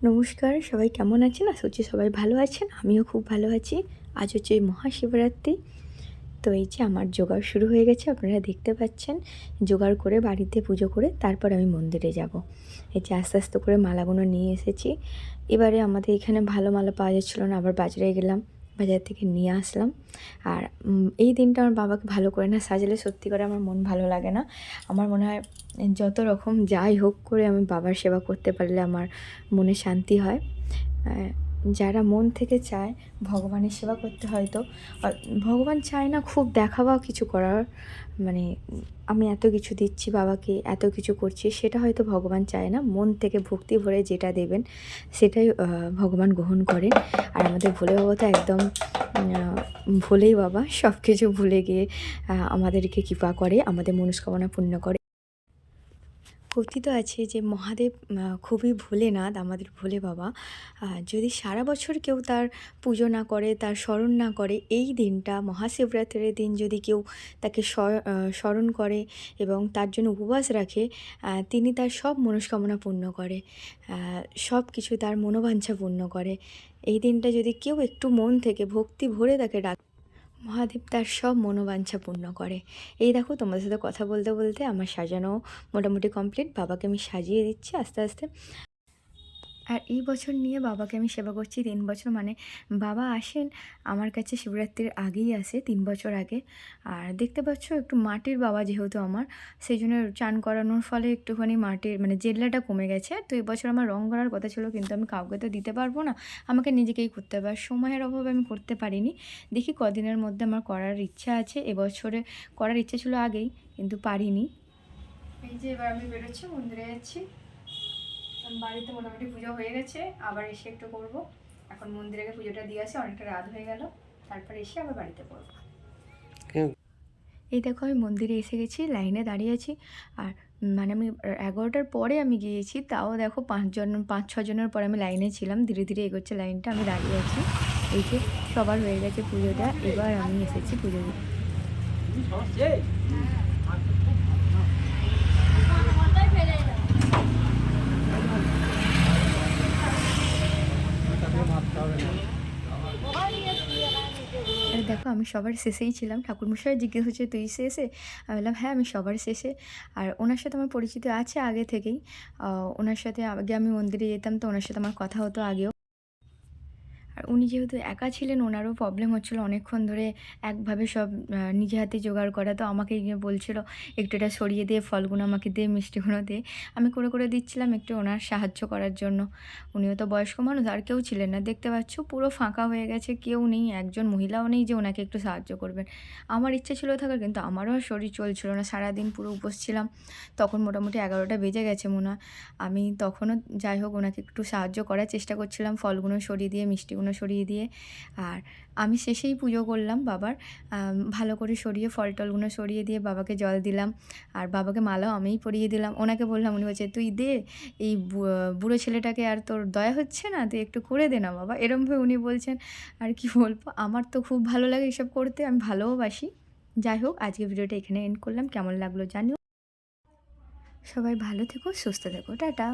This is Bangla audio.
নমস্কার, সবাই কেমন আছেন? আশা করছি সবাই ভালো আছেন। আমিও খুব ভালো আছি। আজ হচ্ছে মহাশিবরাত্রি। তো এই যে আমার জোগাড় শুরু হয়ে গেছে, আপনারা দেখতে পাচ্ছেন। জোগাড় করে বাড়িতে পুজো করে তারপর আমি মন্দিরে যাব। এই যে আস্তে আস্তে করে মালাগুলো নিয়ে এসেছি। এবারে আমাদের এখানে ভালো মালা পাওয়া যাচ্ছিল না, আবার বাজারে গেলাম, বাজার থেকে নিয়ে আসলাম। আর এই দিনটা আমার বাবাকে ভালো করে না সাজালে সত্যি করে আমার মন ভালো লাগে না। আমার মনে হয় যত রকম যাই হোক করে আমি বাবার সেবা করতে পারলে আমার মনে শান্তি হয়। যারা মন থেকে চায় ভগবানের সেবা করতে, হয়তো ভগবান চায় না খুব দেখাবা কিছু করার, মানে আমি এত কিছু দিচ্ছি বাবাকে, এত কিছু করছি, সেটা হয়তো ভগবান চায় না। মন থেকে ভক্তি ভরে যেটা দেবেন সেটাই ভগবান গ্রহণ করেন। আর আমাদের ভোলে বাবা তো একদম ভোলেই বাবা, সব কিছু ভুলে গিয়ে আমাদেরকে কৃপা করে, আমাদের মনস্কামনা পূর্ণ করে। কথিত আছে যে মহাদেব খুবই ভোলেনাথ, আমাদের ভোলে বাবা। যদি সারা বছর কেউ তার পুজো না করে, তার স্মরণ না করে, এই দিনটা মহাশিবরাত্রির দিন যদি কেউ তাকে স্মরণ করে এবং তার জন্য উপবাস রাখে, তিনি তার সব মনস্কামনা পূর্ণ করে, সব কিছু তার মনোবাঞ্ছা পূর্ণ করে। এই দিনটা যদি কেউ একটু মন থেকে ভক্তি ভরে তাকে মহাদেব তার সব মনোবাঞ্ছা পূর্ণ করে। এই দেখো, তোমাদের সাথে কথা বলতে বলতে আমার সাজানো মোটামুটি কমপ্লিট। বাবাকে আমি সাজিয়ে দিচ্ছি আস্তে আস্তে। আর এই বছর নিয়ে বাবাকে আমি সেবা করছি 3 বছর। মানে বাবা আসেন আমার কাছে শিবরাত্রির আগেই আসে, 3 বছর আগে। আর দেখতে পাচ্ছ একটু মাটির বাবা যেহেতু আমার, সেই জন্য চান করানোর ফলে একটুখানি মাটির মানে জেল্লাটা কমে গেছে। তো এবছর আমার রং করার কথা ছিল, কিন্তু আমি কাউকে তো দিতে পারবো না, আমাকে নিজেকেই করতে হবে। আর সময়ের অভাবে আমি করতে পারিনি। দেখি কদিনের মধ্যে আমার করার ইচ্ছা আছে। এবছরে করার ইচ্ছা ছিল আগেই, কিন্তু পারিনি। এই যে এবার আমি বেরোচ্ছি, মন্দিরে যাচ্ছি। বাড়িতে মোটামুটি পুজো হয়ে গেছে, আবার এসে একটু করব। এখন মন্দিরে গিয়ে পুজোটা দিয়ে আসি, অনেকটা রাত হয়ে গেল। তারপরে এসে আবার বাড়িতে করবো। এই দেখো, আমি মন্দিরে এসে গেছি, লাইনে দাঁড়িয়ে আছি। আর মানে আমি 11টার পরে আমি গিয়েছি, তাও দেখো 5-6 জনের পরে আমি লাইনে ছিলাম। ধীরে ধীরে এগোচ্ছে লাইনটা, আমি দাঁড়িয়ে আছি। এই যে সবার হয়ে গেছে পুজোটা, এবার আমি এসেছি পুজো দিতে। দেখো, আমি সবার শেষেই ছিলাম। ঠাকুরমশাই জিজ্ঞেস হচ্ছে তুই শেষে? আমি বললাম হ্যাঁ, আমি সবার শেষে। আর ওনার সাথে আমার পরিচিত আছে আগে থেকেই। ওনার সাথে আগে আমি মন্দিরে যেতাম, তো ওনার সাথে আমার কথা হতো আগেও। আর উনি যেহেতু একা ছিলেন, ওনারও প্রবলেম হচ্ছিলো অনেকক্ষণ ধরে একভাবে সব নিজে হাতে জোগাড় করা। তো আমাকে গিয়ে বলছিল একটু এটা সরিয়ে দিয়ে, ফলগুলো আমাকে দে, মিষ্টিগুলো দে। আমি করে করে দিচ্ছিলাম একটু ওনার সাহায্য করার জন্য। উনিও তো বয়স্ক মানুষ, আর কেউ ছিলেন না। দেখতে পাচ্ছ পুরো ফাঁকা হয়ে গেছে, কেউ নেই, একজন মহিলাও নেই যে ওনাকে একটু সাহায্য করবেন। আমার ইচ্ছে ছিল থাকার, কিন্তু আমারও আর শরীর চলছিল না, সারাদিন পুরো উপোস ছিলাম। তখন মোটামুটি 11টা বেজে গেছে মনে হয়। আমি তখনও যাই হোক ওনাকে একটু সাহায্য করার চেষ্টা করছিলাম, ফলগুলো সরিয়ে দিয়ে, মিষ্টিগুলো সরিয়ে দিয়ে। আর আমি শেষেই পুজো করলাম বাবার, ভালো করে সরিয়ে, ফল টলগুলো সরিয়ে দিয়ে বাবাকে জল দিলাম। আর বাবাকে মালাও আমিই পরিয়ে দিলাম। ওনাকে বললাম, উনি বলছে তুই দে, এই বুড়ো ছেলেটাকে আর তোর দয়া হচ্ছে না, তুই একটু করে দে না বাবা, এরমভাবে উনি বলছেন। আর কি বলবো, আমার তো খুব ভালো লাগে এসব করতে, আমি ভালোওবাসি। যাই হোক, আজকে ভিডিওটা এখানে এন্ড করলাম। কেমন লাগলো জানিও। সবাই ভালো থেকো, সুস্থ থেকো, টাটা।